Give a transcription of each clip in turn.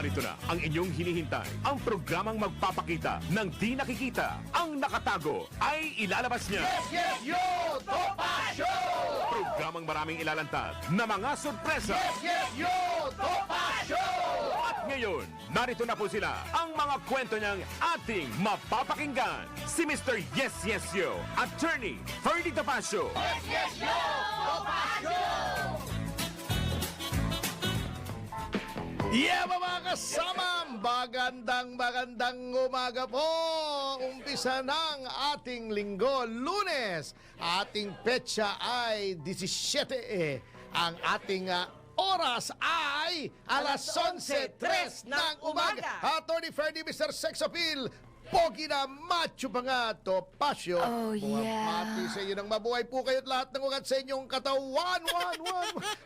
Narito na ang inyong hinihintay. Ang programang magpapakita ng di nakikita. Ang nakatago ay ilalabas niya. Yes, yo! Topa Show! Programang maraming ilalantad na mga sorpresa. Yes, yo! Topa Show! At ngayon, narito na po sila. Ang mga kwento niyang ating mapapakinggan. Si Mr. Yes, Yes, Yo, Attorney Ferdy Topacio. Yes, yo! Topa Show! Yeah, mga kasama, magandang umaga po. Umpisa ng ating linggo, Lunes. Ating petsa ay 17. Ang ating oras ay alas 11:03 ng umaga. Attorney Ferdy, Mr. Sex Appeal, pogi na macho pa nga, Topacio. Oh, yeah. Bumati sa inyo ng mabuhay po kayo't lahat ng ugat sa inyong katawan.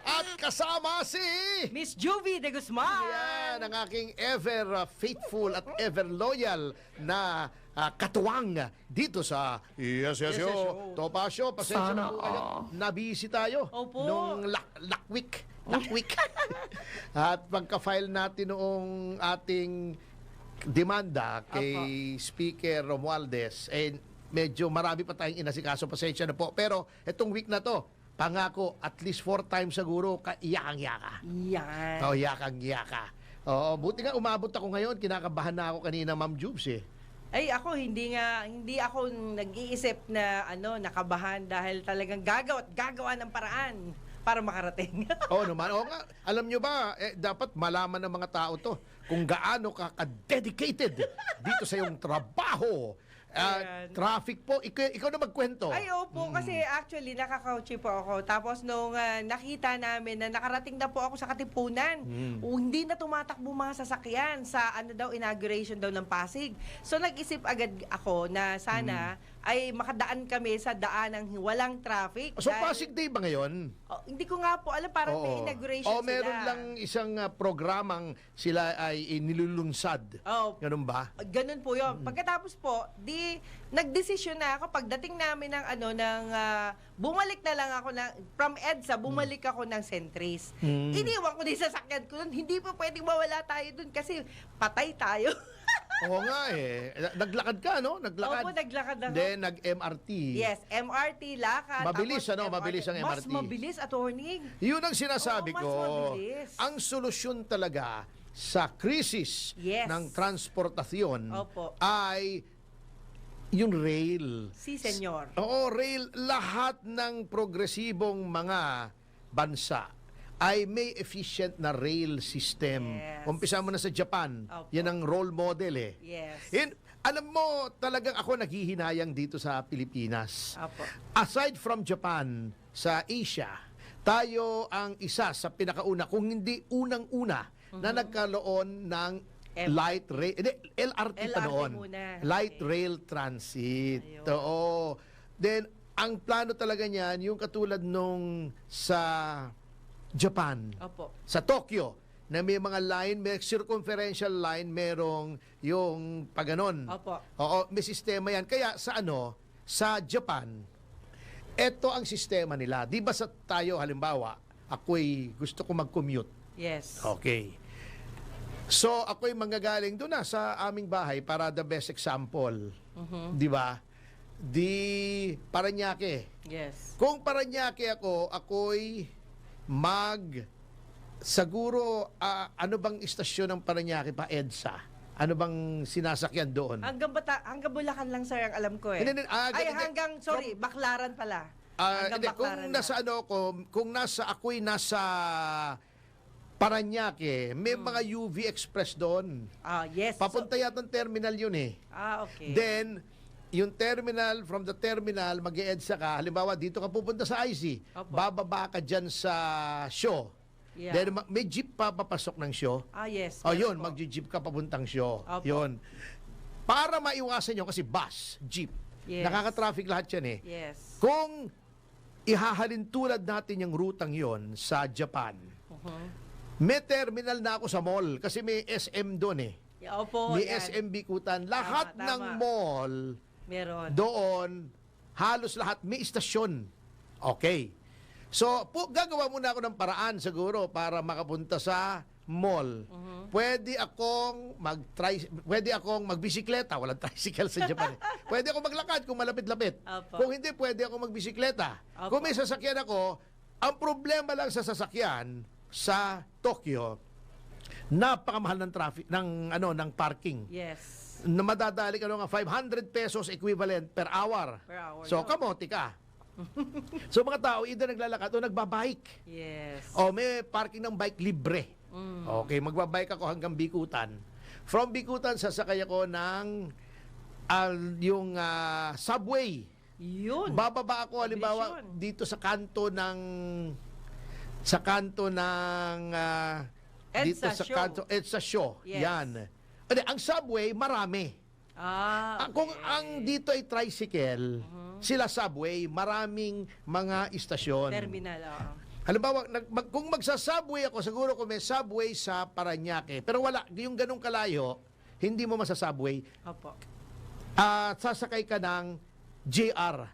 At kasama si... Miss Juvie de Guzman. Yan, ang aking ever faithful at ever loyal na katuwang dito sa Yes, Yes, Yo. Topacio, pasensya na po kayo. Nabisi tayo. Opo. Nung Lakweek. At pagka-file natin noong ating demanda kay Speaker Romualdez, medyo marami pa tayong inasikaso, pasensya na po. Pero itong week na to, pangako, at least 4 times siguro, iyakang-yaka. Yan. Oh, yakang-yaka. Oo, buti nga umabot ako ngayon, kinakabahan na ako kanina, Ma'am Jubes eh. Ay, ako hindi ako nag-iisip na nakabahan dahil talagang gagawa ng paraan para makarating. Oo naman, oo nga. Alam nyo ba, dapat malaman ng mga tao to kung gaano ka dedicated dito sa iyong trabaho. Traffic po, ikaw na magkwento. Ay, opo, kasi actually nakaka-coach po ako. Tapos nung nakita namin na nakarating na po ako sa Katipunan, hindi na tumatakbo mga sasakyan sa inauguration daw ng Pasig. So nag-isip agad ako na sana ay makadaan kami sa daan ng walang traffic. So Pasig Day ba ngayon? Hindi ko nga po alam, parang may inauguration sila. Meron lang isang programang sila ay nilulunsad. Ganun ba? Ganun po yun. Pagkatapos po, nagdesisyon na ako pagdating namin ng bumalik na lang ako from EDSA, bumalik ako ng Centris. Iniwan ko din sa sakyan ko nun. Hindi po pwedeng mawala tayo dun kasi patay tayo. Oo nga eh. Naglakad ka, no? Naglakad. Opo, naglakad ako. Then, nag-MRT. Yes, MRT, lakad. Mabilis, tapos Mabilis ang MRT. Mas mabilis, attorney. Yun ang sinasabi Oo, mas ko. mabilis. Ang solusyon talaga sa krisis ng transportasyon ay yung rail. Si senyor. Oo, rail. Lahat ng progresibong mga bansa ay may efficient na rail system. Yes. Umpisa mo na sa Japan. Opo. Yan ang role model eh. Yes. Alam mo, talagang ako naghihinayang dito sa Pilipinas. Opo. Aside from Japan, sa Asia, tayo ang isa sa pinakauna, kung hindi unang-una, na nagkaroon ng light rail, LRT pa noon. Muna. Light rail transit. Ayun. Oo. Then, ang plano talaga niyan, yung katulad nung sa Japan, Opo. sa Tokyo, na may mga line, may circumferential line, merong yung paganon. Opo. Oo, may sistema yan. Kaya sa Japan, ito ang sistema nila. Di ba sa tayo, halimbawa, ako'y gusto ko mag-commute. Yes. Okay. So, ako'y manggagaling doon na sa aming bahay para the best example. Di ba? Paranaque. Yes. Kung Paranaque ako'y siguro, ano bang istasyon ng Paranaque pa, EDSA? Ano bang sinasakyan doon? Hanggang Bulacan lang, sir, ang alam ko eh. Baclaran pala. Hanggang Baclaran kung ako'y nasa Paranaque, may mga UV Express doon. Yes. Papunta yatang terminal yun eh. Okay. Then, from the terminal, mag-EDSA ka. Halimbawa, dito ka pupunta sa IC. Opo. Bababa ka dyan sa show. Yeah. Then, may jeep pa papasok ng show. Yes. Yun, mag-jeep ka papuntang show. Opo. Yun. Para maiwasan yun, kasi bus, jeep. Yes. Nakaka-traffic lahat yan eh. Yes. Kung ihahalin tulad natin yung rutang yon sa Japan, may terminal na ako sa mall kasi may SM doon eh. Opo. May yan. SM Bikutan. Lahat Tama. ng mall Meron. doon, halos lahat may istasyon. Okay. So, gagawa muna ako ng paraan siguro para makapunta sa mall. Pwede akong magbisikleta. Walang tricycle sa Japan. Pwede akong maglakad kung malapit-lapit. Opo. Kung hindi, pwede akong magbisikleta. Opo. Kung may sasakyan ako, ang problema lang sa sasakyan sa Tokyo, napakamahal ng traffic ng parking. Yes. Na madadali ka nga 500 pesos equivalent per hour. Per hour, So, no? kamote ka. So, mga tao, either naglalakad o nagbabike. Yes. O may parking ng bike libre. Mm. Okay, magbabike ako hanggang Bikutan. From Bikutan, sasakay ako ng yung subway. Yun. Bababa ako, halimbawa, Mabilis yun. dito sa kanto ng dito EDSA sa Show. kanto, EDSA Show. Yes. Yan. Hindi, ang subway, marami. Okay. Kung ang dito ay tricycle, sila subway, maraming mga istasyon. Terminal, oo. Halimbawa, kung magsa-subway ako, siguro kung may subway sa Parañaque, pero wala, yung ganung kalayo, hindi mo masasubway, Opo. sasakay ka ng JR,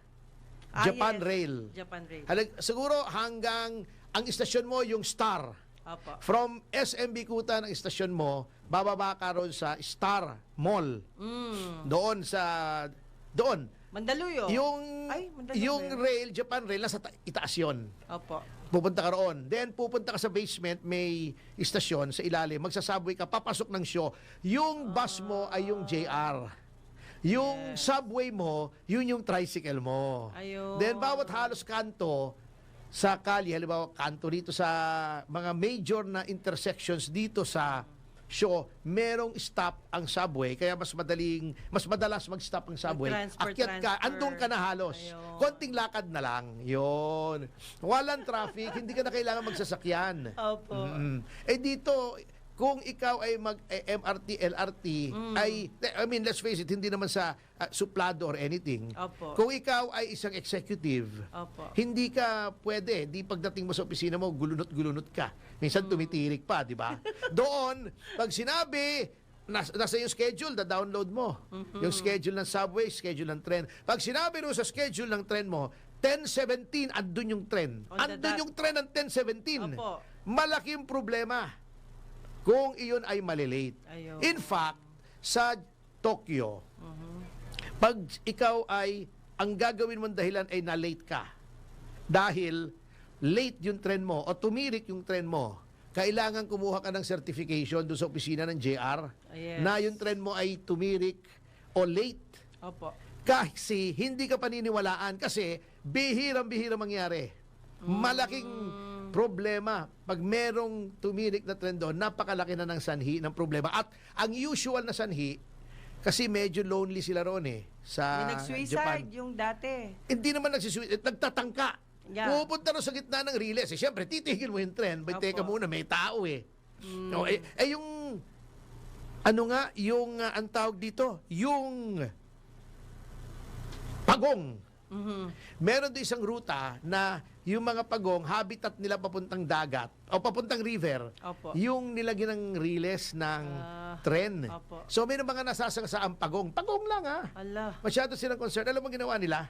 Japan yes. Rail. Japan Rail. Siguro hanggang ang istasyon mo yung Star. Opo. From SM Bikutan ang istasyon mo, bababa ka ron sa Star Mall. Doon. Mandaluyong. Mandaluyong Yung ba yun? rail, Japan Rail, nasa itaas yun. Opo. Pupunta ka roon. Then, pupunta ka sa basement, may istasyon sa ilalim. Magsasubway ka, papasok ng show. Yung bus mo ay yung JR. Yung subway mo, yun yung tricycle mo. Ayun. Then, bawat halos kanto sa kalye, halimbawa, kanto dito sa mga major na intersections dito sa show, merong stop ang subway. Kaya mas madalas mag-stop ang subway. Akyat ka, andun ka na halos. Ayun. Konting lakad na lang. Yun. Walang traffic, hindi ka na kailangan magsasakyan. Opo. Eh dito, kung ikaw ay mag-MRT, LRT, let's face it, hindi naman sa suplado or anything. Opo. Kung ikaw ay isang executive, Opo. hindi ka pwede. Di pagdating mo sa opisina mo, gulunot-gulunot ka. Minsan tumitirik pa, di ba? Doon, pag sinabi, nasa yung schedule, da-download mo. Yung schedule ng subway, schedule ng tren. Pag sinabi mo sa schedule ng tren mo, 10:17, andun yung tren. On the Andun dot. yung tren ng 10:17. Opo. Malaking problema kung iyon ay malilate. Ayun. In fact, sa Tokyo, pag ikaw ay, ang gagawin mong dahilan ay na-late ka, dahil late yung tren mo o tumirik yung tren mo, kailangan kumuha ka ng certification doon sa opisina ng JR Yes. na yung tren mo ay tumirik o late. Opo. Kasi hindi ka paniniwalaan kasi bihirang-bihirang mangyari. Malaking problema. Pag merong tumirik na trend doon, napakalaki na ng sanhi ng problema. At ang usual na sanhi, kasi medyo lonely sila roon sa May nag-suicide Japan. yung dati. Hindi naman nagsisuicide, nagtatangka. Yeah. Pupunta rin sa gitna ng riles. Siyempre, titigil mo yung trend. But Opo. teka muna, may tao No, yung, yung, ang tawag dito, yung pagong. Meron din isang ruta na yung mga pagong, habitat nila papuntang dagat o papuntang river, Opo. yung nilagyan ng riles ng tren. Opo. So, may mga nasasangsa ang pagong. Pagong lang Ala. Masyado silang concerned. Alam mo ginawa nila?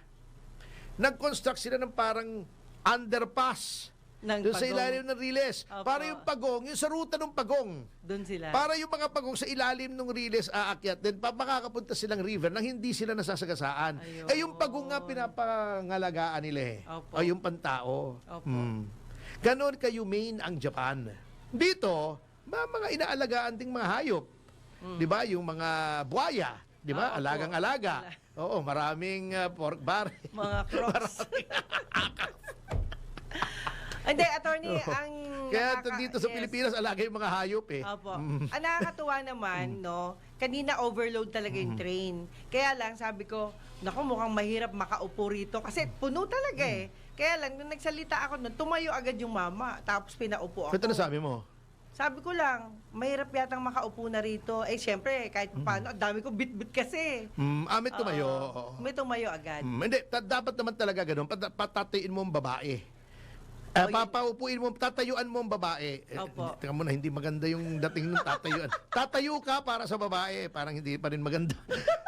Nag-construct sila ng parang underpass doon sa Pagong. ilalim ng riles. Opo. Para yung pagong, yung sa ruta ng pagong. Doon sila. Para yung mga pagong sa ilalim ng riles aakyat, then makakapunta silang river nang hindi sila nasasagasaan. Ayun. Yung pagong nga pinapangalagaan nila Opo. O yung pantao. Opo. Ganon ka-humane ang Japan. Dito, mga inaalagaan ding mga hayop. Di ba? Yung mga buhaya. Di ba? Opo. Alagang-alaga. Oo, maraming pork barrel. Mga crocs. Hindi, attorney, ang Kaya dito sa yes. Pilipinas, alaga yung mga hayop Opo. Ang nakakatuwa naman, no, kanina overload talaga yung train. Kaya lang, sabi ko, naku, mukhang mahirap makaupo rito kasi puno talaga Kaya lang, nung nagsalita ako nun, tumayo agad yung mama, tapos pinaupo ako. Ito na sabi mo. Sabi ko lang, mahirap yatang makaupo na rito. Eh, syempre, kahit paano, ang dami ko bit-bit kasi. May tumayo. May tumayo agad. Hindi, dapat naman talaga ganun. Patatiin mo ang babae. Papaupuin mo, tatayuan mo ang babae. Opo. Teka muna, hindi maganda yung dating ng tatayuan. Tatayo ka para sa babae, parang hindi pa rin maganda.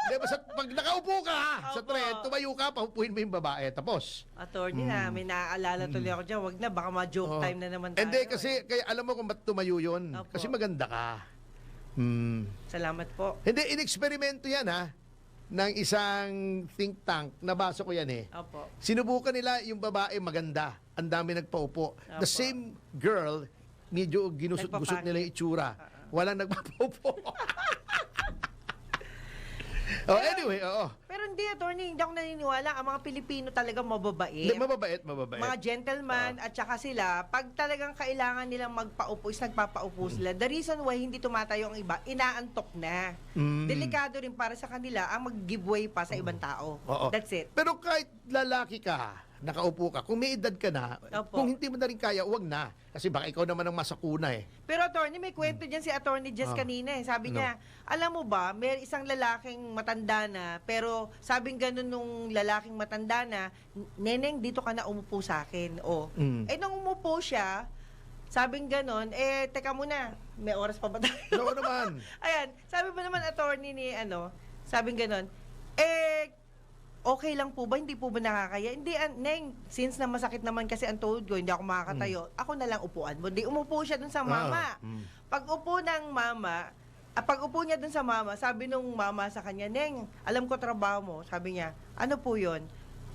Di ba, pag nakaupo ka sa Opo. tren, tumayo ka, paupuin mo yung babae. Tapos. Attorney na, may naaalala tuloy ako dyan. Wag na, baka ma-joke Oo. time na naman tayo. Hindi, kasi kaya alam mo kung ba't tumayo yun. Opo. Kasi maganda ka. Salamat po. Hindi, ineksperimento yan ha, ng isang think tank. Nabasa ko yan eh. Opo. Sinubukan nila yung babae maganda. Ang dami nagpaupo. The Opo. same girl, medyo ginusot-gusot nila yung itsura. Walang nagpapaupo. Anyway, oo. Pero hindi, attorney, hindi ako naniniwala. Ang mga Pilipino talaga mababait. Hindi, mababait, mababait. Mga gentleman at saka sila, pag talagang kailangan nilang magpaupo, is nagpapaupo sila. The reason why hindi tumatayo ang iba, inaantok na. Delikado rin para sa kanila ang mag-giveaway pa sa ibang tao. Oo. That's it. Pero kahit lalaki ka, nakaupo ka, kung may edad ka na, Opo. kung hindi mo na rin kaya, huwag na. Kasi baka ikaw naman ang masakuna eh. Pero attorney, may kwento dyan si attorney Jess kanina eh. Sabi Ano? niya, alam mo ba, may isang lalaking matanda na, pero sabing ganun nung lalaking matanda na, Neneng, dito ka na umupo sa akin. O. Nung umupo siya, sabing ganun, teka muna, may oras pa ba tayo? Oo naman. Ayan, sabi ba naman attorney ni sabing ganun, okay lang po ba? Hindi po ba nakakaya? Hindi, Neng, since na masakit naman kasi ang tuhod ko, hindi ako makakatayo, ako na lang upuan mo. Di umupo siya dun sa mama. Pag upo ng mama, pag upo niya dun sa mama, sabi nung mama sa kanya, Neng, alam ko trabaho mo. Sabi niya, ano po yun?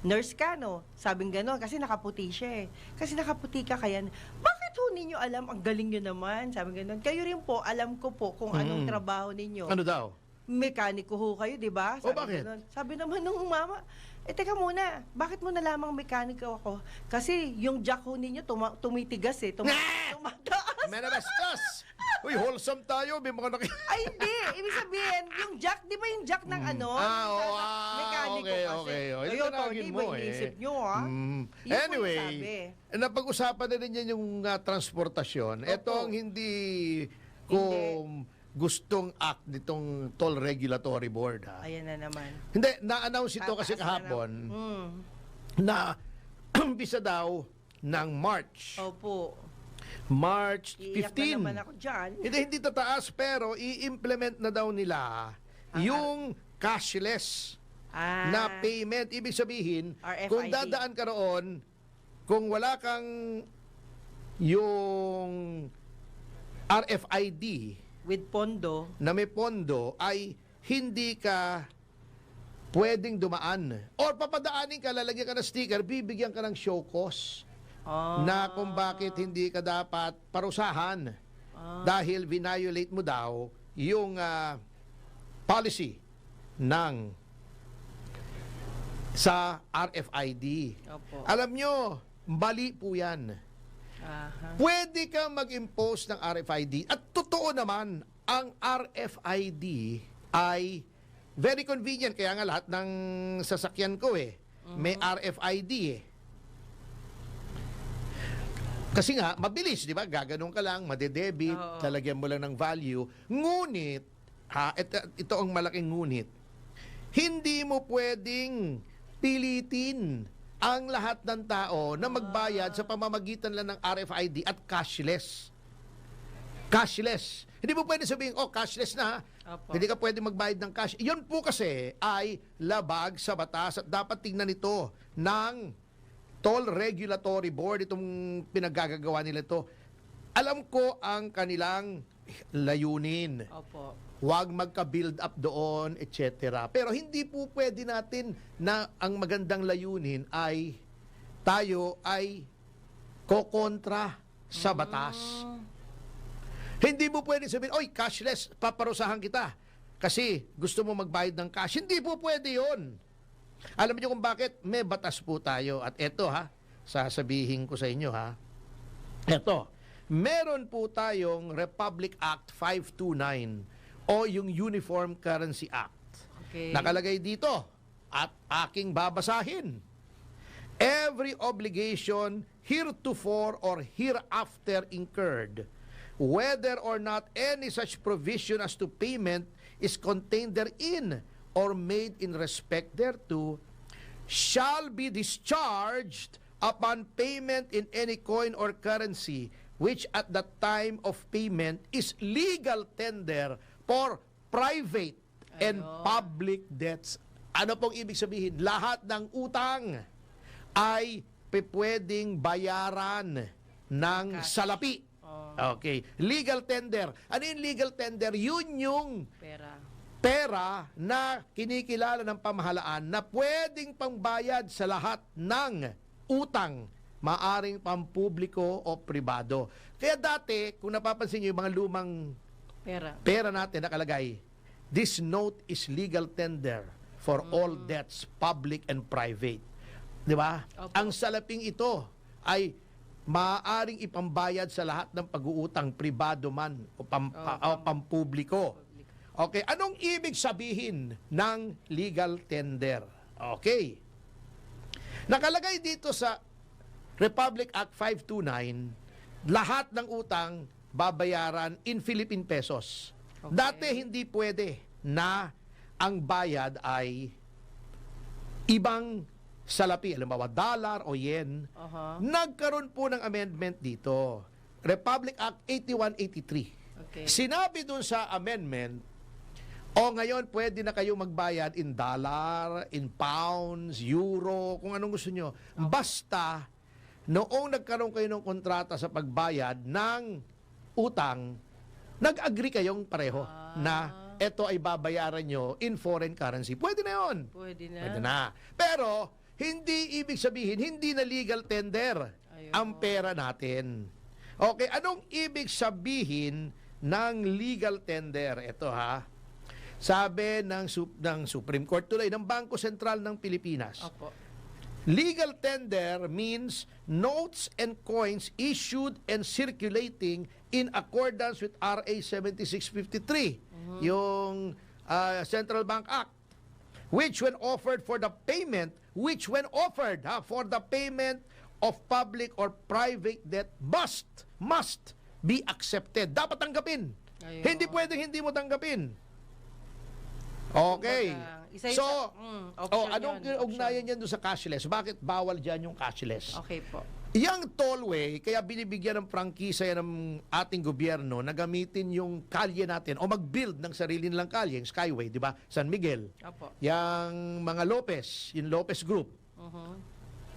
Nurse ka, no? Sabing gano'n, kasi nakaputi siya eh. Kasi nakaputi ka, kaya, bakit ho ninyo alam? Ang galing nyo naman. Sabi gano'n. Kayo rin po, alam ko po kung anong trabaho ninyo. Ano daw? Mekaniko ho kayo, di ba? O, bakit? Ganun. Sabi naman nung mama, teka muna, bakit mo nalamang mekaniko ako? Kasi yung jack ho ninyo tumitigas eh. Tumataas. Menabastos! Uy, wholesome tayo. May mga Ay, hindi. Ibig sabihin, yung jack, di ba yung jack ng mekaniko okay, kasi. okay. Kayo, Ito Tony, mo iba inisip nyo, ha? Yun po Anyway, yung sabi. napag-usapan na rin yan yung transportasyon. Opo. Ito ang hindi ko gustong act nitong Toll Regulatory Board. Ha? Ayan na naman. Hindi, na-announce ito kasi Tataas na kahapon na. na umpisa daw ng March. Opo. March Iiyak 15. na naman ako dyan. Hindi tataas pero i-implement na daw nila yung cashless na payment. Ibig sabihin, RFID. kung dadaan ka roon, kung wala kang yung RFID With pondo. na may pondo, ay hindi ka pwedeng dumaan. Or papadaanin ka, lalagyan ka ng sticker, bibigyan ka ng show cause na kung bakit hindi ka dapat parusahan dahil violate mo daw yung policy ng sa RFID. Opo. Alam nyo, mali po yan. Pwede kang mag-impose ng RFID at totoo naman, ang RFID ay very convenient. Kaya nga lahat ng sasakyan ko may RFID Kasi nga, mabilis, di ba? Gaganon ka lang, madedebit, lalagyan mo lang ng value. Ngunit, ito ang malaking ngunit, hindi mo pwedeng pilitin ang lahat ng tao na magbayad sa pamamagitan lang ng RFID at cashless. Cashless. Hindi mo pwede sabihin, cashless na. Opo. Hindi ka pwede magbayad ng cash. Yun po kasi ay labag sa batas at dapat tingnan ito ng Toll Regulatory Board, itong pinaggagawa nila ito. Alam ko ang kanilang layunin. Opo. Huwag magka-build up doon, etc. Pero hindi po pwede natin na ang magandang layunin ay tayo ay kokontra sa batas. Hindi mo pwede sabihin, oy, cashless, paparusahan kita. Kasi gusto mo magbayad ng cash. Hindi po pwede yun. Alam niyo kung bakit? May batas po tayo. At eto sasabihin ko sa inyo Eto, meron po tayong Republic Act 529 o yung Uniform Currency Act. Okay. Nakalagay dito at aking babasahin. Every obligation heretofore or hereafter incurred, whether or not any such provision as to payment is contained therein or made in respect thereto, shall be discharged upon payment in any coin or currency which at the time of payment is legal tender for private and Ayun. public debts. Ano pong ibig sabihin? Lahat ng utang ay pwedeng bayaran ng Cash. salapi. Oh, Okay. Legal tender. Ano yung legal tender? Yun yung pera. pera na kinikilala ng pamahalaan na pwedeng pangbayad sa lahat ng utang, maaring pampubliko o pribado. Kaya dati, kung napapansin niyo yung mga lumang pera natin nakalagay, this note is legal tender for all debts, public and private. Di ba? Opo. Ang salaping ito ay maaaring ipambayad sa lahat ng pag-uutang, pribado man o pampubliko. Okay, anong ibig sabihin ng legal tender? Okay. Nakalagay dito sa Republic Act 529, lahat ng utang babayaran in Philippine pesos. Okay. Dati hindi pwede na ang bayad ay ibang salapi, halimbawa dollar o yen. Aha. Nagkaroon po ng amendment dito. Republic Act 8183. Okay. Sinabi dun sa amendment, ngayon pwede na kayo magbayad in dollar, in pounds, euro, kung anong gusto nyo. Basta, noong nagkaroon kayo ng kontrata sa pagbayad ng utang, nag-agree kayong pareho na ito ay babayaran nyo in foreign currency. Pwede na yun. Pwede na. Pwede na. Pero, hindi ibig sabihin, hindi na legal tender Ayun. ang pera natin. Okay, anong ibig sabihin ng legal tender? Ito ha. Sabi ng Supreme Court tuloy, ng Bangko Sentral ng Pilipinas. Opo. Legal tender means notes and coins issued and circulating in accordance with RA 7653, yung Central Bank Act, which when offered for the payment, for the payment of public or private debt must be accepted. Dapat tanggapin. Ayun. Hindi pwedeng hindi mo tanggapin. Okay. Kumbaga, isa-isa. So, Option anong yun, ugnayan yan doon sa cashless? Bakit bawal dyan yung cashless? Okay po. Yang tollway, kaya binibigyan ng prangkisa yan ng ating gobyerno na gamitin yung kalye natin o mag-build ng sarili nilang kalye, yung Skyway, di ba? San Miguel. Opo. Yang mga Lopez, yung Lopez Group.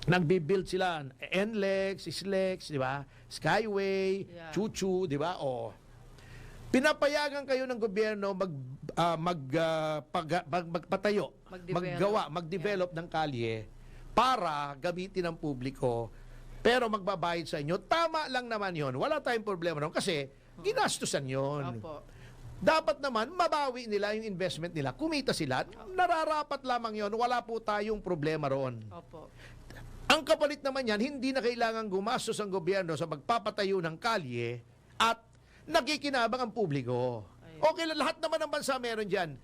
Nagbi-build sila. NLEX, SLEX, di ba? Skyway, Yeah. Chuchu, di ba? O, pinapayagan kayo ng gobyerno magpatayo, mag-develop ng kalye para gamitin ng publiko, pero magbabayad sa inyo. Tama lang naman yon. Wala tayong problema ron kasi ginastusan yon. Opo. Dapat naman mabawi nila yung investment nila. Kumita sila. Nararapat lamang yon. Wala po tayong problema roon. Opo. Ang kapalit naman yan, hindi na kailangan gumastos ang gobyerno sa magpapatayo ng kalye at nakikinabang ang publiko. Ayun. Okay, lahat naman ng bansa meron dyan.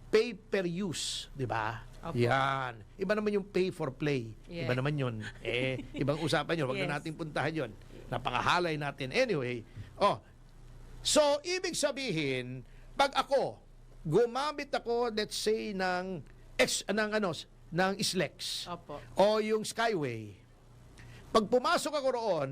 Pay per use, di ba? Opo. Yan. Iba naman yung pay for play. Yeah. Iba naman yun. Ibang usapan yun. Huwag Yes. na natin puntahan yun. Napangahalay natin. Anyway, so, ibig sabihin, pag ako, gumamit ako, let's say, ng SLEX Opo. o yung Skyway, pag pumasok ako roon,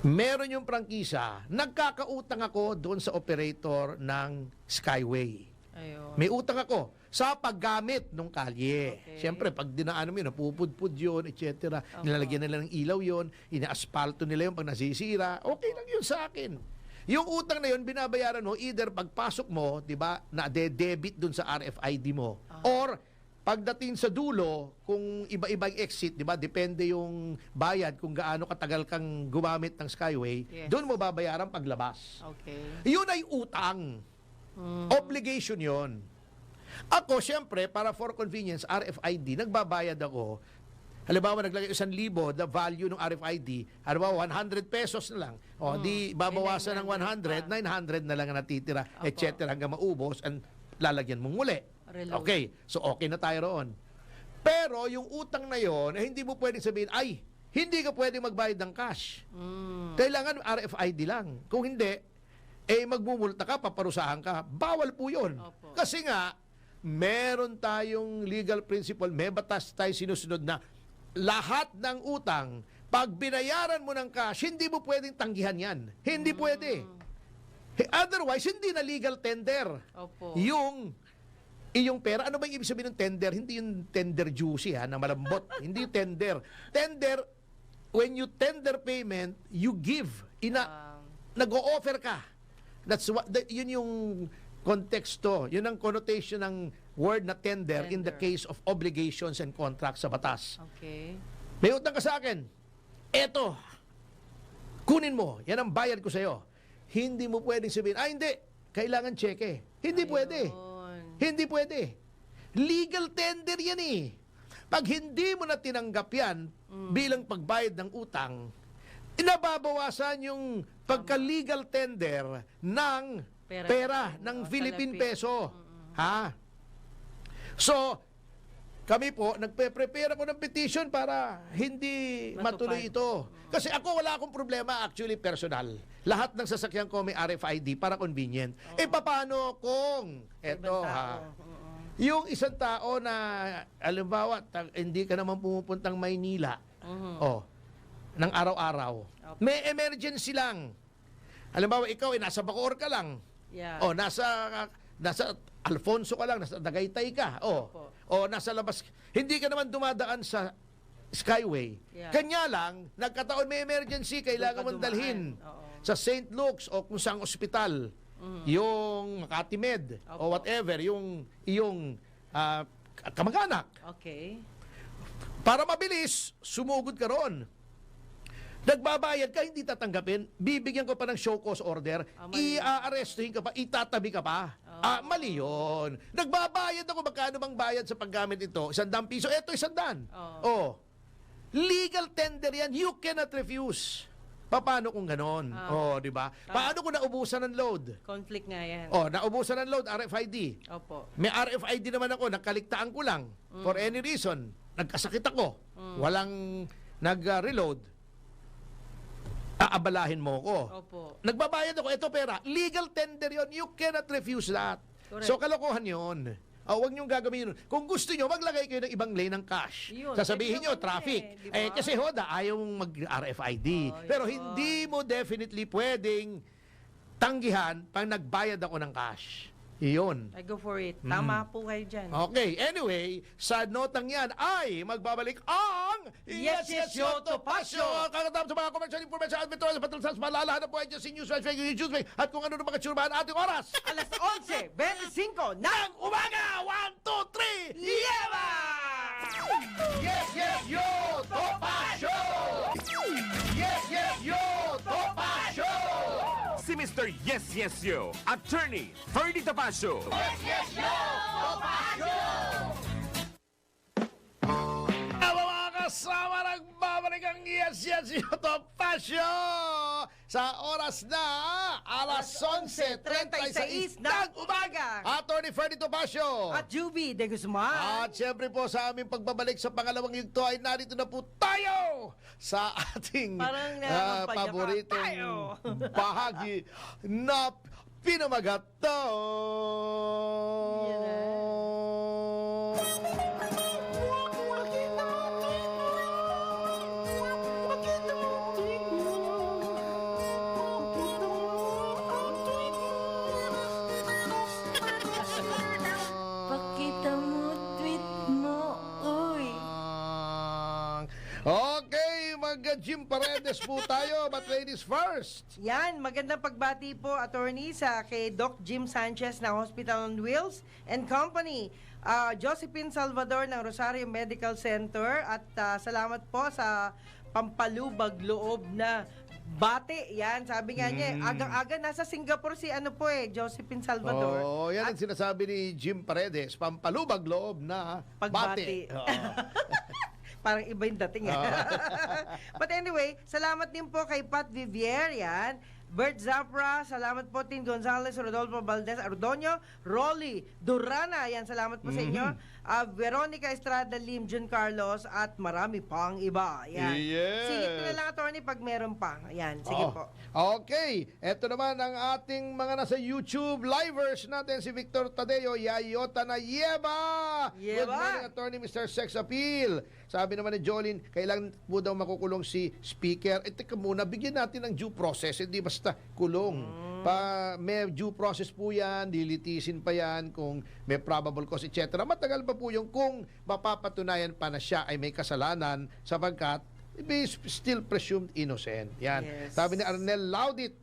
meron yung prangkisa, nagkakautang ako doon sa operator ng Skyway. Ayun. May utang ako sa paggamit ng kalye. Okay. Siyempre, pag dinaanan mo yun, napupudpud yun, etc. Opo. Nilalagyan nila ng ilaw yun, ina-asfalto nila yun pag nasisira. Okay lang yun sa akin. Yung utang na yun, binabayaran mo either pagpasok mo, di ba, na debit dun sa RFID mo. Or, pagdating sa dulo, kung iba-ibang exit, di ba, depende yung bayad kung gaano katagal kang gumamit ng Skyway, Yes. doon mo babayaran paglabas. Okay. Yun ay utang. Obligation yon. Ako, syempre, para for convenience, RFID, nagbabayad ako. Halimbawa, naglagay 1,000, the value ng RFID, halimbawa, 100 pesos na lang. O, di babawasan ng 100, 900 na lang ang natitira, Apo. etc. hanggang maubos, and lalagyan mong muli. Reload. Okay, so okay na tayo roon. Pero, yung utang na yon, hindi mo pwedeng sabihin, ay, hindi ka pwedeng magbayad ng cash. Kailangan RFID lang. Kung hindi, magmumulta ka, paparusahan ka. Bawal po yun. Opo. Kasi nga, meron tayong legal principle, may batas tayo sinusunod na lahat ng utang, pag binayaran mo ng cash, hindi mo pwedeng tanggihan yan. Hindi pwede. Otherwise, hindi na legal tender. Opo. Yung iyong pera, ano ba yung ibig sabihin ng tender? Hindi yung tender juicy, na malambot. Hindi yung tender. Tender, when you tender payment, you give. Nag-o-offer ka. Yun yung konteksto. Yun ang connotation ng word na tender in the case of obligations and contracts sa batas. Okay. May utang ka sa akin. Eto, kunin mo. Yan ang bayad ko sa'yo. Hindi mo pwedeng sabihin, hindi, kailangan cheque. Hindi pwede. Hindi pwede. Legal tender yan eh. Pag hindi mo na tinanggap yan bilang pagbayad ng utang, inababawasan yung pagka-legal tender ng pera ng Philippine peso. Ha? So, kami po, nagpe-prepare ako ng petition para hindi matuloy ito. Kasi ako wala akong problema actually personal. Lahat ng sasakyan ko may RFID para convenient. Paano kung eto yung isang tao na halimbawa hindi ka naman pumupuntang Maynila. Ng araw-araw. May emergency lang. Halimbawa ikaw nasa Bacoor ka lang. Yeah. Nasa Alfonso ka lang, nasa Tagaytay ka. Nasa labas. Hindi ka naman dumadaan sa Skyway. Yeah. Kanya lang, nagkataon may emergency, kailangan mong dalhin sa St. Luke's o kung saang ospital. Yung Makati Med o whatever, yung iyong kamag-anak. Okay. Para mabilis, sumugod ka roon. Nagbabayad ka, hindi tatanggapin, bibigyan ko pa ng show cause order, i-arrestuhin ka pa, itatabi ka pa. Mali yun. Nagbabayad ako, magkano bang bayad sa paggamit ito? 100 piso, eto 100. Legal tender yan, you cannot refuse. Paano kung ganon? Di ba? Paano kung naubusan ng load? Conflict nga yan. Naubusan ng load, RFID. Opo. May RFID naman ako, nagkaligtaan ko lang. For any reason, nagkasakit ako. Walang nag-reload. Aabalahin mo ko. Opo. Nagbabayad ako, ito pera. Legal tender yon, you cannot refuse that. Correct. So, kalokohan yon. Huwag niyong gagawin yun. Kung gusto niyo, maglagay kayo ng ibang lane ng cash. Yun, Sasabihin pwede niyo, naman traffic. diba? Kasi hoda, ayaw mong mag-RFID. Pero hindi mo definitely pwedeng tanggihan pag nagbayad ako ng cash. Iyon. I go for it. Tama po kayo dyan. Okay, anyway, sa notang yan ay magbabalik ang Yes, Yes, Yo, Topacio! Kakatapos sa mga commercial information at metro sa patulsas, malalahan na po ay si News Flash, Fake News Fake, at kung ano na mga tsurbahan ating oras. Alas 11:25 Ng umaga! 1, 2, 3! Yema! Yes, yes, yo! Topacio! Yes, yes, yo! Topacio! Si Mr. Yes, Yes, Yo, Attorney Ferdy Topacio. Yes, yes, yo! Topacio! Mga kasama, nagbabalik ang Yes, Yes, yo! Topacio! Sa oras na alas 11:36 ng umaga. Attorney Ferdy Topacio. At Juby de Guzman. At syempre po sa aming pagbabalik sa pangalawang yugto ay narito na po tayo sa ating Parang napapayak paboritong tayo. bahagi na pinamagato. Pakita mo, tweet mo, uy. Okay, mag-Jim Paredes po tayo, but ladies first. Yan, magandang pagbati po, attorney, sa kay Doc Jim Sanchez ng Hospital on Wheels and Company. Josephine Salvador ng Rosario Medical Center at salamat po sa pampalubag loob na bate. Yan, sabi nga niya, agang-aga nasa Singapore si Josephine Salvador. Yan ang sinasabi ni Jim Paredes, pampalubag loob na Pagbati. bate. Parang iba yung dating. But anyway, salamat din po kay Pat Vivier, yan. Bert Zapra, salamat po. Tin Gonzales, Rodolfo Valdez, Ardoño, Rolly, Durana, yan, salamat po sa inyo. Veronica Estrada, Lim, Jun Carlos, at marami pang iba. Yan. Yes. Sige ko na lang, attorney, pag meron pa. Yan, sige po. Okay, eto naman ang ating mga nasa YouTube livers natin, si Victor Tadeo, Yayota na Yeba! Good morning, attorney, Mr. Sex Appeal. Sabi naman ni Jolene, kailangan po daw makukulong si Speaker. Teka muna, bigyan natin ng due process, hindi basta kulong. May due process po yan, dilitisin pa yan kung may probable cause, etc. Matagal pa po yung kung mapapatunayan pa na siya ay may kasalanan sapagkat still presumed innocent. Yan. Yes. Sabi ni Arnel Laudit,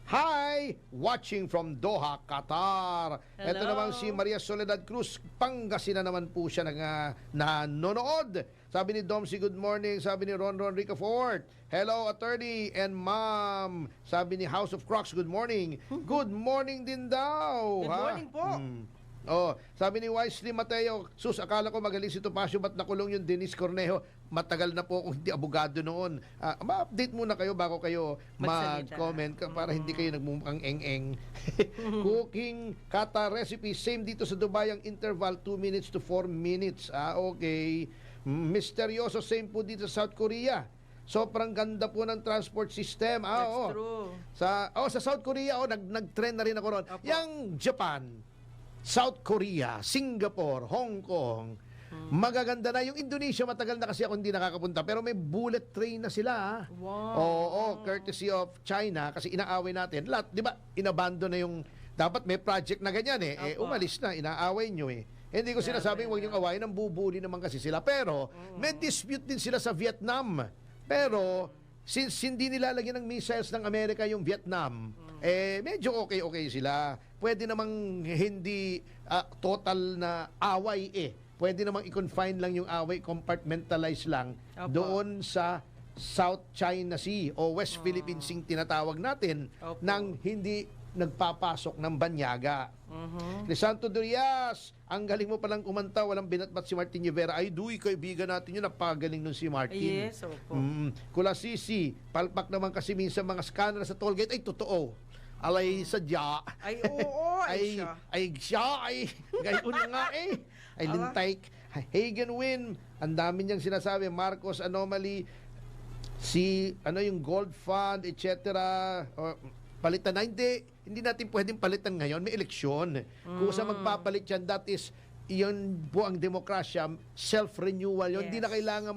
hi! Watching from Doha, Qatar. Hello. Ito naman si Maria Soledad Cruz, Pangasinan naman po siya nanonood. Sabi ni Domsi, good morning. Sabi ni Ron Ricafort, hello attorney and ma'am. Sabi ni House of Crocs, good morning. Good morning din daw. Good morning po. Oh, sabi ni Wisely Mateo, sus, akala ko magaling si Topacio, ba't nakulong yung Denise Cornejo? Matagal na po akong hindi abogado noon. Ma-update muna kayo bago kayo Magsalita. mag-comment para hindi kayo nagmumukhang eng-eng. Cooking kata recipe, same dito sa Dubai ang interval 2 minutes to 4 minutes. Okay. Misteryoso, same po dito sa South Korea. Sobrang ganda po ng transport system. That's true. Sa South Korea, nag-trend na rin ako ron. Opo. Yang Japan, South Korea, Singapore, Hong Kong, magaganda na. Yung Indonesia, matagal na kasi ako hindi nakakapunta. Pero may bullet train na sila. Wow. Oo, courtesy of China. Kasi inaaway natin. Lahat, di ba, inabandon na yung, dapat may project na ganyan eh. Opo. Umalis na, inaaway nyo eh. Hindi ko sinasabing huwag niyong awayin, ang bubuli naman kasi sila. Pero, may dispute din sila sa Vietnam. Pero, since hindi nilalagyan ng missiles ng Amerika yung Vietnam, medyo okay sila. Pwede namang hindi total na away Pwede namang i-confine lang yung away, compartmentalize lang Opo. doon sa South China Sea o West Philippine Sea tinatawag natin Opo. nang hindi nagpapasok ng banyaga. Crisanto Durias, ang galing mo palang kumanta, walang binatbat si Martin Rivera. Ay, kaibigan natin yun, napagaling nun si Martin. Yes, opo. Kulasisi, palpak naman kasi minsan mga scanner sa tollgate. Ay, totoo. Alay sadya. Ay, oo, ay siya. Gayon nga Ay, lintaik. Hagen Win, ang dami niyang sinasabi. Marcos Anomaly, yung Gold Fund, etc. Palitan na. Hindi natin pwedeng palitan ngayon. May eleksyon. Kung sa magpapalit yan, that is, yun po ang demokrasya, self-renewal. Yun, hindi na kailangan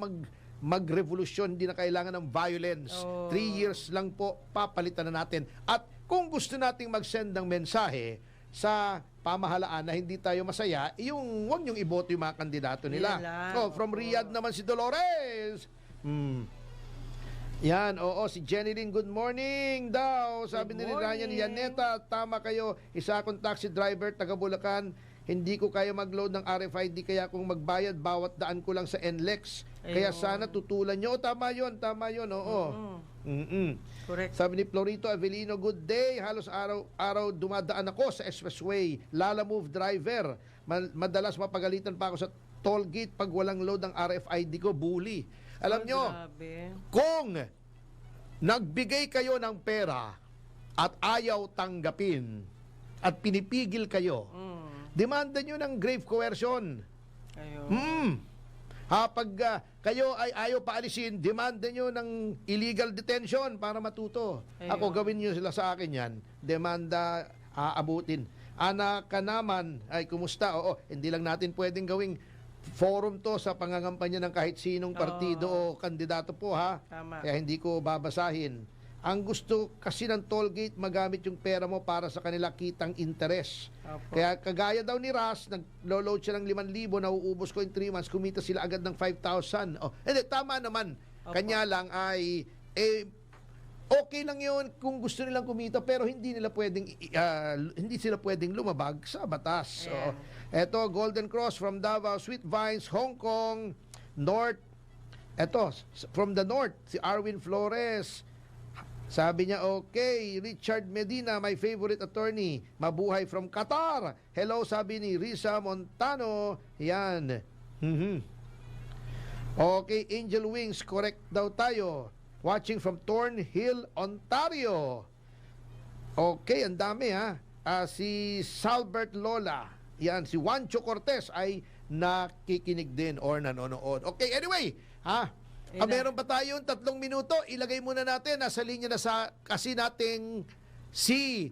mag-revolusyon, hindi na kailangan ng violence. 3 years lang po, papalitan na natin. At kung gusto nating mag-send ng mensahe sa pamahalaan na hindi tayo masaya, huwag niyong iboto yung mga kandidato nila. From Riyadh naman si Dolores. Yan, si Jenny Lynn, good morning daw. Sabi ni Ryan Yaneta, tama kayo, isa akong taxi driver, taga Bulacan. Hindi ko kaya mag-load ng RFID, kaya kung magbayad, bawat daan ko lang sa NLEX. Kaya sana tutulan nyo. Tama yun, oo. Correct. Sabi ni Florito Avelino, good day. Halos araw-araw dumadaan ako sa expressway. Lala Move driver. Madalas mapagalitan pa ako sa toll gate pag walang load ng RFID ko. Bully. Alam nyo, kung nagbigay kayo ng pera at ayaw tanggapin at pinipigil kayo, demanda nyo ng grave coercion. Pag kayo ay ayaw paalisin, demanda nyo ng illegal detention para matuto. Ako, gawin nyo sila sa akin yan. Demanda, aabutin. Anak ka naman, ay kumusta? Hindi lang natin pwedeng gawing forum to sa pangangampanya ng kahit sinong partido o kandidato po Tama. Kaya hindi ko babasahin. Ang gusto kasi ng tollgate, magamit yung pera mo para sa kanila kitang interes. Opo. Kaya kagaya daw ni Ras, nag-load siya ng 5,000, nauubos ko in 3 months, kumita sila agad ng 5,000. Hindi, tama naman. Opo. Kanya lang ay, okay lang yun kung gusto nilang kumita, pero hindi sila pwedeng lumabag sa batas. Ayan. Eto, Golden Cross from Davao, Sweet Vines, Hong Kong, North. Eto, from the North, si Arwin Flores. Sabi niya, okay, Richard Medina, my favorite attorney, mabuhay from Qatar. Hello, sabi ni Risa Montano. Yan. Okay, Angel Wings, correct daw tayo. Watching from Thornhill, Ontario. Okay, ang dami ha. Si Salbert Lola, yan, si Juancho Cortez ay nakikinig din or nanonood. Okay, anyway, ha? Meron pa tayong 3 minuto. Ilagay muna natin, nasa linya na kasi nating si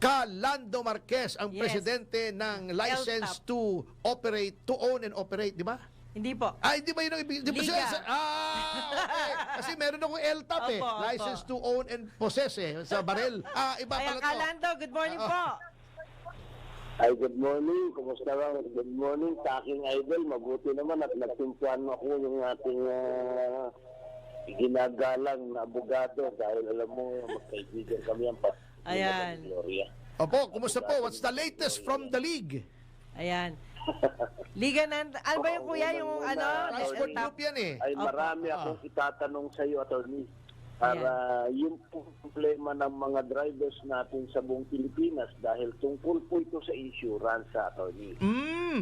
Calando Marquez, ang Yes. presidente ng License to Operate, to Own and Operate, di ba? Hindi po. Ay, di ba yun ang ibig? Di ba Liga. okay. Kasi meron akong LTAP eh. Opo, License opo. to Own and Possess eh. Sa barel. Iba Kaya pala to. Calando, good morning po. Ay, good morning. Kumusta ba? Good morning sa aking idol. Mabuti naman at nagsimpuan ako yung ating ginagalang na abogado dahil alam mo, magkaibigan kami ang Ayan. Gloria. Opo, kumusta po? What's the latest from the league? Ayan. Liga ng... Ano ba yung kuya? Yung ano? Transport group yan eh. Ay, marami Opo. akong itatanong sa iyo, attorney. Para yung problema ng mga drivers natin sa buong Pilipinas dahil tungkol po ito sa insurance, attorney.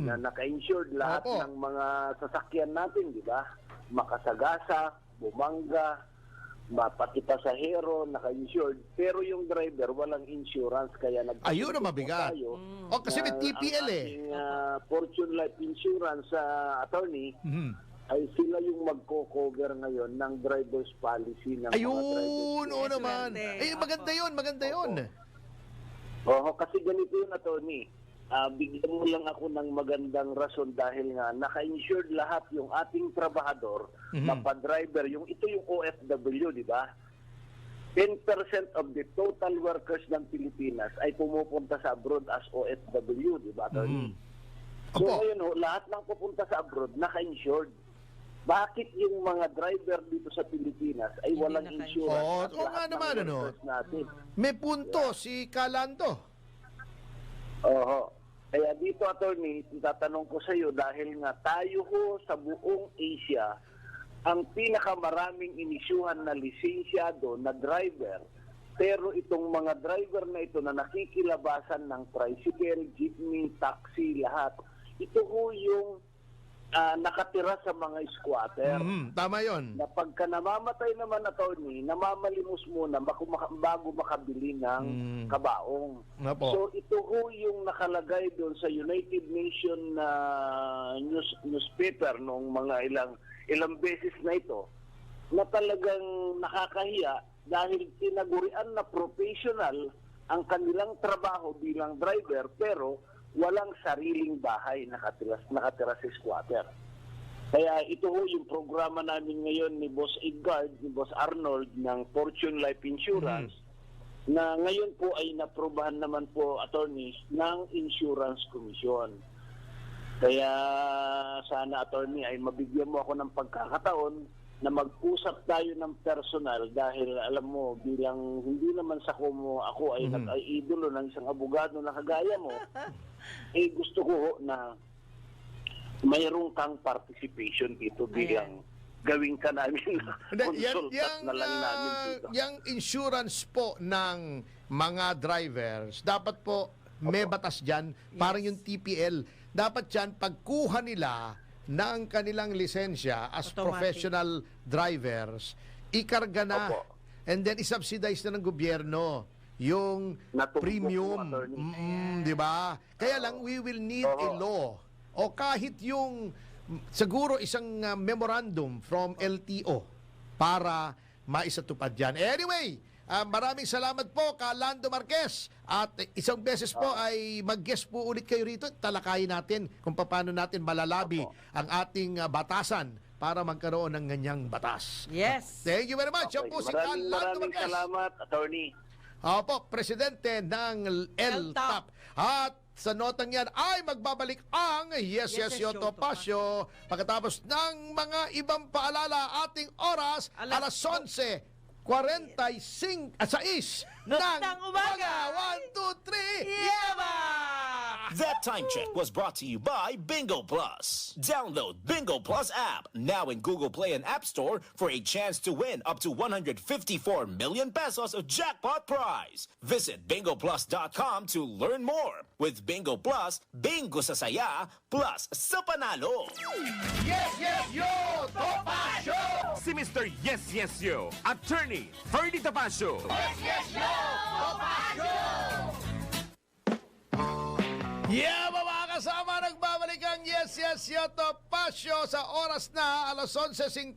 Na naka-insured lahat Opo. ng mga sasakyan natin, di ba? Makasagasa, bumangga, pati pasahero, naka-insured. Pero yung driver, walang insurance, kaya Ayun ang mabigat. tayo. Kasi may TPL ang eh. ating, Fortune Life Insurance, attorney, Mhm. ay sila yung magko-cover ngayon ng driver's policy ng mga Ayun, drivers. oo naman. Swerte. Eh, maganda yun, maganda yun. Oo, kasi ganito yun, attorney. Bigyan mo lang ako ng magandang rason dahil nga naka-insured lahat yung ating trabahador, driver, ito yung OFW, di ba? 10% of the total workers ng Pilipinas ay pumupunta sa abroad as OFW, di ba, attorney? So Opo. ngayon, lahat ng pupunta sa abroad, naka-insured. Bakit yung mga driver dito sa Pilipinas ay Hindi walang naka-insured? insurance? Oo, nga naman, ano? Natin. May punto si Calando. Oo. Kaya dito, attorney, tatanong ko sa iyo dahil nga tayo ho sa buong Asia ang pinakamaraming inisyuhan na lisensyado na driver. Pero itong mga driver na ito na nakikilabasan ng tricycle, jeepney, taxi, lahat, ito ho yung nakatira sa mga squatter. Tama yun. Na pagka namamatay naman, attorney, namamalimos muna bago makabili ng kabaong. Opo. So ito ho yung nakalagay doon sa United Nations newspaper noong mga ilang beses na ito, na talagang nakakahiya dahil tinagurian na professional ang kanilang trabaho bilang driver pero walang sariling bahay nakatira sa squatter. Kaya ito ho yung programa namin ngayon ni Boss Edgard, ni Boss Arnold ng Fortune Life Insurance na ngayon po ay naprobahan naman po, attorneys, ng Insurance Commission. Kaya sana, attorney, ay mabigyan mo ako ng pagkakataon na mag-usap tayo ng personal dahil alam mo, bilang hindi naman sa kumo ako ay idolo ng isang abogado na kagaya mo, gusto ko na mayroon kang participation dito bilang gawin ka namin na consultant na lang namin dito. Yung insurance po ng mga drivers, dapat po may batas dyan, parang yung TPL. Dapat dyan, pagkuha nila ng kanilang lisensya as Automatic. professional drivers, ikarga na. Opo. And then isubsidize na ng gobyerno yung Natumbok premium. mo, attorney. Di ba? Kaya lang, we will need a law. O kahit yung, siguro isang memorandum from LTO para maisatupad yan. Anyway, maraming salamat po, Calando Marquez. At isang beses po ay mag-guest po ulit kayo rito. Talakayin natin kung paano natin malalabi ang ating batasan para magkaroon ng ganyang batas. Yes. Thank you very much. Yan po si Calando Maraming Marquez. salamat, attorney. Opo, presidente ng LTAP. At sa notang yan ay magbabalik ang Yes, Yes, Yo Topacio pagkatapos ng mga ibang paalala. Ating oras, alas 11:45 6 ng Ng umaga. 1, 2, 3, Yaba! That time check was brought to you by Bingo Plus. Download Bingo Plus app now in Google Play and App Store for a chance to win up to 154 million pesos of jackpot prize. Visit bingoplus.com to learn more. With Bingo Plus, bingo sa saya, plus sa panalo. Yes, yes, yo! Topacio! Si Mr. Yes, Yes, Yo, Attorney Ferdy Topacio. Yeah, mga kasama, nagbabalik ang Yes, Yes, Yo, Topacio sa oras na alas 11:50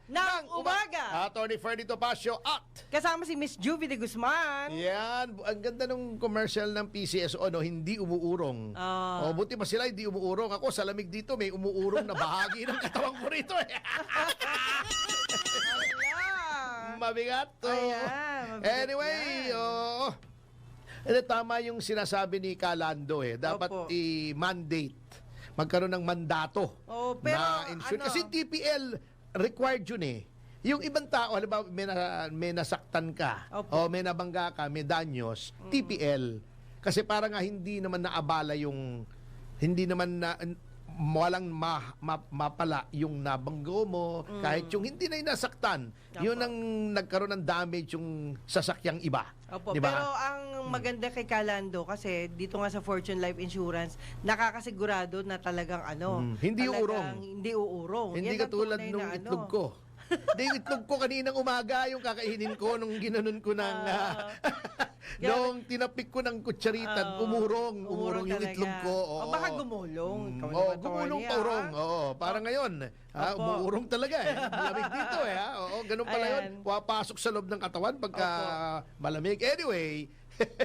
Ng umaga. Attorney Ferdy Topacio at Kasama si Miss Juvie de Guzman. yan, ang ganda ng commercial ng PCSO, no? Hindi umuurong. O, buti pa sila, hindi umuurong. Ako, sa lamig dito, may umuurong na bahagi ng katawan ko rito. Mabigat to. Ayan, mabigat Anyway, yan. oo. Tama yung sinasabi ni Kalando Dapat Opo. i-mandate. Magkaroon ng mandato Oh, pero na insurance. ano? Kasi TPL required yun Yung ibang tao, halimbawa may nasaktan ka, Opo. o may nabangga ka, may danyos, TPL. Kasi para nga hindi naman naabala yung, hindi naman na, walang mapala yung nabanggo mo, kahit yung hindi na nasaktan. Yun ang nagkaroon ng damage yung sasakyang iba. Opo, Diba? pero ang maganda kay Kalando kasi dito nga sa Fortune Life Insurance, nakakasigurado na talagang Hindi talagang uurong. Hindi uurong. Hindi Yan ang katulad tunay nung na itlog ko. Hindi, yung itlog ko kaninang umaga, yung kakainin ko nung ginanon ko ng... nung tinapik ko ng kutsaritan, umurong yung talaga. itlog ko. O baka gumulong. Ikaw Oo, naman, gumulong Tony, pa urong. Oo, para ngayon, Opo. umuurong talaga Malamig dito Oo, ganun pala yun. Ayan. Pumapasok sa loob ng katawan pagka malamig. Anyway,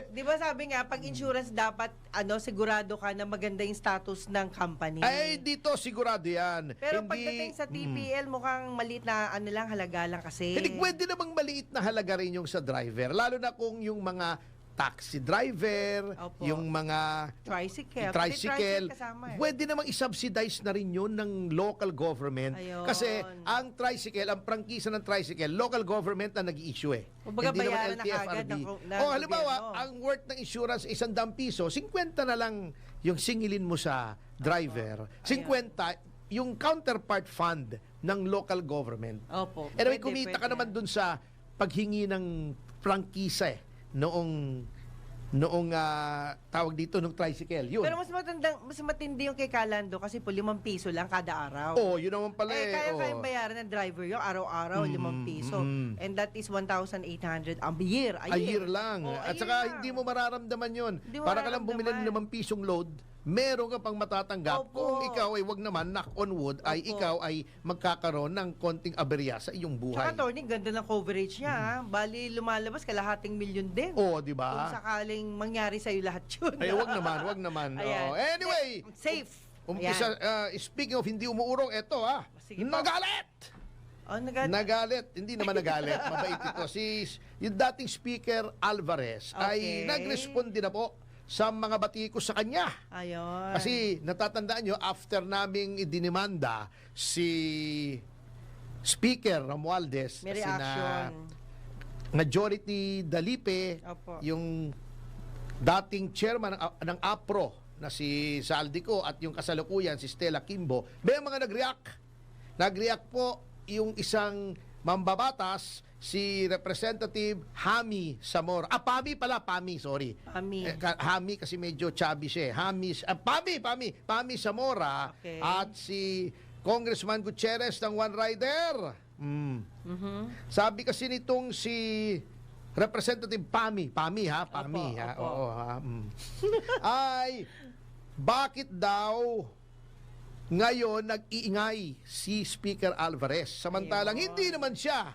Di ba sabi nga, pag insurance dapat sigurado ka na maganda yung status ng company. ay dito sigurado yan. Pero pagdating sa TPL, mukhang maliit na halaga lang kasi. Hindi, pwede namang maliit na halaga rin yung sa driver. Lalo na kung yung mga taxi driver, Opo. yung mga Tricycle. tricycle, Pati kasama pwede namang i-subsidize na rin yun ng local government. Ayun. Kasi ang tricycle, ang prangkisa ng tricycle, local government na nag-i-issue Kumbaga, Hindi naman bayaran na LTFRB. kaagad ng Halimbawa, gobyerno. ang worth ng insurance is 100 piso, 50 na lang yung singilin mo sa driver. 50, yung counterpart fund ng local government. Opo. Anyway, Pwede, kumita ka pwede. naman dun sa paghingi ng prangkisa noong tawag dito nung tricycle. Yun. Pero mas matindi yung kay Kalando kasi po 5 piso lang kada araw. Oh, yun naman pala Kaya-kayang bayaran ng driver yung araw-araw 5 piso. And that is 1,800 a year. A year lang. Oh, a At year saka lang. hindi mo mararamdaman yun. Hindi mo Para ka lang bumili ng mararamdaman. 5 pisong load, meron ka pang matatanggap. Opo. Kung ikaw ay wag naman, knock on wood, ay Opo. ikaw ay magkakaroon ng konting aberya sa iyong buhay. Tsaka, Tony, ganda ng coverage niya. ha? Bali, lumalabas kalahating milyon din. Oh, di Kung ba? sakaling mangyari sa'yo lahat yun. Ay, wag naman. Ayan. Oh, anyway, Safe. umpisa, speaking of hindi umuurong, eto Sige po. nagalit! Nagalit. Hindi naman nagalit. Mabait ito. Yung dating Speaker Alvarez ay Okay. nag-respond din na po sa mga batikos sa kanya. Ayun. Kasi natatandaan nyo, after naming idinimanda si Speaker Romualdez, may si reaction. Majority Dalipe, Opo. yung dating chairman ng APRO na si Saldico at yung kasalukuyan si Stella Kimbo, may mga nag-react. Nag-react po yung isang mambabatas, si Representative Hami Zamora. Pami, sorry. Pami. Hami kasi medyo chubby siya. Pami Zamora Okay. at si Congressman Gutierrez ng One Rider. Sabi kasi nitong si Representative Pami Opo. Oo, ay bakit daw ngayon nag-iingay si Speaker Alvarez samantalang Ayun. hindi naman siya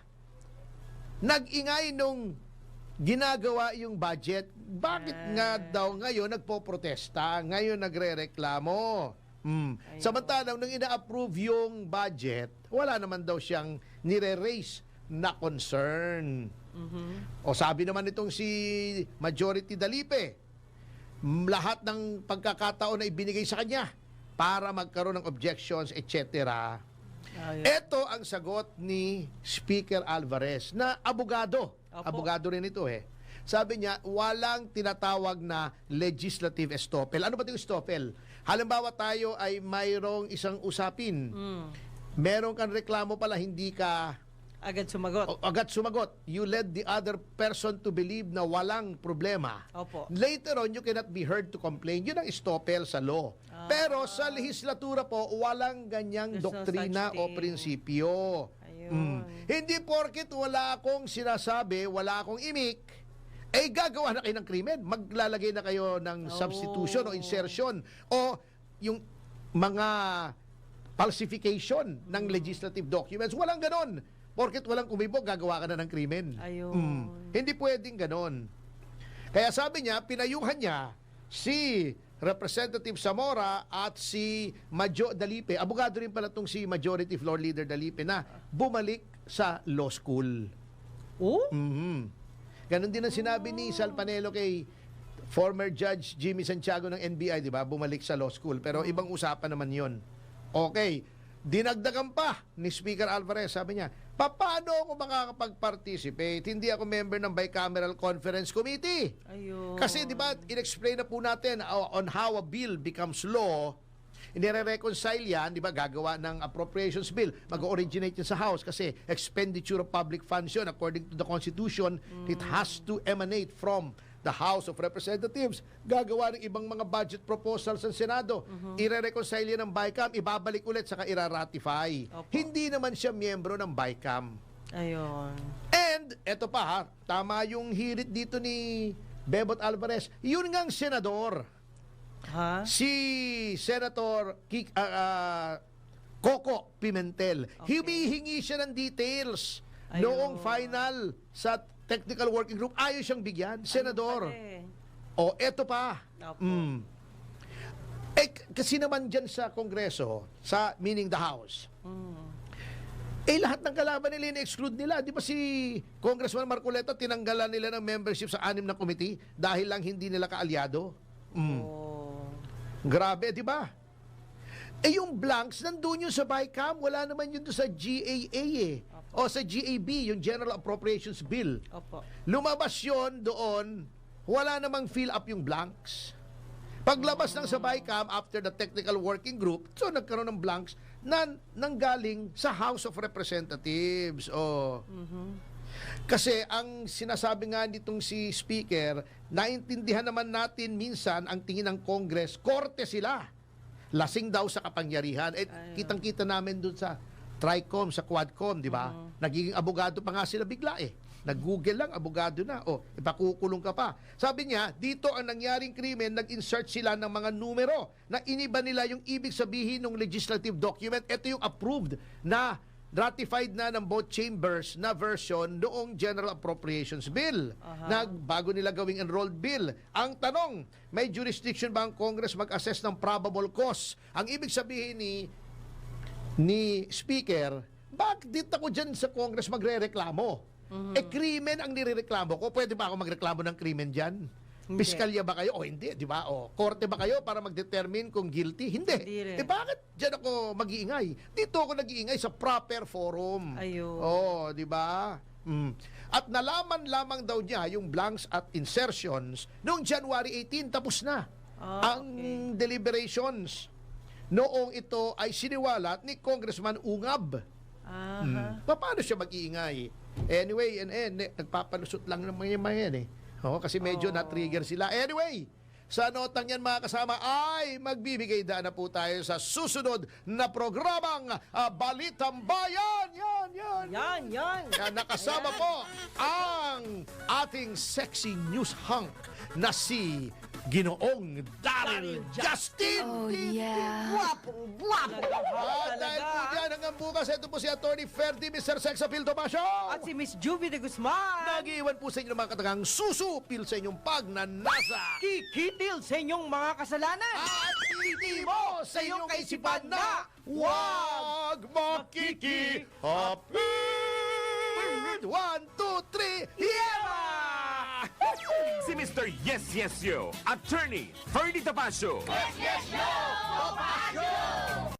nag-ingay nung ginagawa yung budget. Bakit nga daw ngayon nagpo-protesta, ngayon nagrereklamo? Samantalang nung ina-approve yung budget, wala naman daw siyang nire-raise na concern. O sabi naman itong si Majority Dalipe, lahat ng pagkakataon na ibinigay sa kanya para magkaroon ng objections, etc. Ayun. Ito ang sagot ni Speaker Alvarez na abogado. Opo. Abogado rin ito Sabi niya, walang tinatawag na legislative estoppel. Ano ba yung estoppel? Halimbawa tayo ay mayroong isang usapin. Meron kang reklamo pala, hindi ka Agad sumagot. agad sumagot. You led the other person to believe na walang problema. Opo. Later on, you cannot be heard to complain. Yun ang estoppel sa law. Pero sa legislatura po, walang ganyang There's no doktrina such o thing. prinsipyo. Ayun. Hindi porket wala akong sinasabi, wala akong imik, eh gagawa na kayo ng krimen. Maglalagay na kayo ng substitution o insertion o yung mga falsification ng legislative documents. Walang ganon. Porket walang kumibok, gagawa ka na ng krimen. Ayun. Hindi pwedeng ganon. Kaya sabi niya, pinayuhan niya si Representative Zamora at si Majo Dalipe. Abogado rin pala itong si Majority Floor Leader Dalipe na bumalik sa law school. Oh? Ganon din ang sinabi ni Sal Panelo kay former Judge Jimmy Santiago ng NBI, di ba? Bumalik sa law school. Pero ibang usapan naman yon. Okay. Dinagdagan pa ni Speaker Alvarez. Sabi niya, paano ako makakapag-participate? Hindi ako member ng Bicameral Conference Committee. Ayun. Kasi di ba, in-explain na po natin on how a bill becomes law. Inire-reconcile yan, di ba, gagawa ng appropriations bill. Mag-originate yan sa House kasi expenditure of public funds yun. According to the Constitution, it has to emanate from the House of Representatives. Gagawa ng ibang mga budget proposals sa Senado. Ire-reconcile yan ng BICAM, ibabalik ulit, saka ira-ratify. Opo. Hindi naman siya miyembro ng BICAM. Ayun. And, eto pa ha, tama yung hirit dito ni Bebot Alvarez. Yun ngang senador. Ha? Si Senator Coco Pimentel. Okay. Humihingi siya ng details Ayun. noong final sa technical working group. Ayaw siyang bigyan. Senador. O, eto pa. Opo. Kasi naman dyan sa Kongreso, meaning the House, lahat ng kalaban nila in-exclude nila. Di ba si Congressman Marcoleta, tinanggalan nila ng membership sa 6 na committee dahil lang hindi nila kaalyado? Oh. Grabe, di ba? Yung blanks, nandun yun sa BICAM, wala naman yun doon sa GAA eh. O sa GAB, yung General Appropriations Bill. Opo. Lumabas yun doon, wala namang fill up yung blanks. Paglabas ng sa BICAM after the technical working group, so nagkaroon ng blanks na nanggaling sa House of Representatives. Kasi ang sinasabi nga nitong si Speaker, naintindihan naman natin minsan ang tingin ng Congress, korte sila. Lasing daw sa kapangyarihan. Kitang-kita namin dun sa Tricom, sa Quadcom, di ba? Nagiging abogado pa nga sila bigla eh. Nag-google lang, abogado na. O, ipakukulong ka pa. Sabi niya, dito ang nangyaring krimen, nag-insert sila ng mga numero na iniba nila yung ibig sabihin ng legislative document. Ito yung approved na ratified na ng both chambers na version noong General Appropriations Bill na bago nila gawing enrolled bill. Ang tanong, may jurisdiction ba ang Congress mag-assess ng probable cause? Ang ibig sabihin ni Speaker, bakit ako dyan sa Congress magre-reklamo? Krimen ang nirereklamo ko. Pwede ba ako magreklamo ng krimen dyan? Hindi. Piskalya ba kayo? O hindi, di ba? O, korte ba kayo para mag-determine kung guilty? Hindi. Hindi rin. Bakit dyan ako mag-iingay? Dito ako nag-iingay sa proper forum. Ayun. Oh, di ba? At nalaman lamang daw niya yung blanks at insertions noong January 18, tapos na ang deliberations. Noong ito ay siniwalat ni Congressman Ungab. Paano siya mag-iingay? Anyway, nagpapalusot lang ng mga yan eh. Kasi medyo na-trigger sila. Anyway, sa notang yan mga kasama ay magbibigay daan na po tayo sa susunod na programang Balitang Bayan. Yan. Nakasama po ang ating sexy news hunk na si Ginoong Daryl Justin. Oh, yeah. Guwapong-guwapo. At dahil po dyan hanggang bukas, ito po si Attorney Ferdy, Mr. Sexapil Tomasio. At si Miss Juvie de Guzman. Nag-iwan po sa inyo ng mga katagang susupil sa inyong pagnanasa. Kikitil sa inyong mga kasalanan. At hindi mo sa iyong kaisipan na huwag makikihapit. 1, 2, 3, yeah! Si Mr. Yes, Yes, Yo, Attorney Ferdy Tapasio. Yes, no! Tomasio!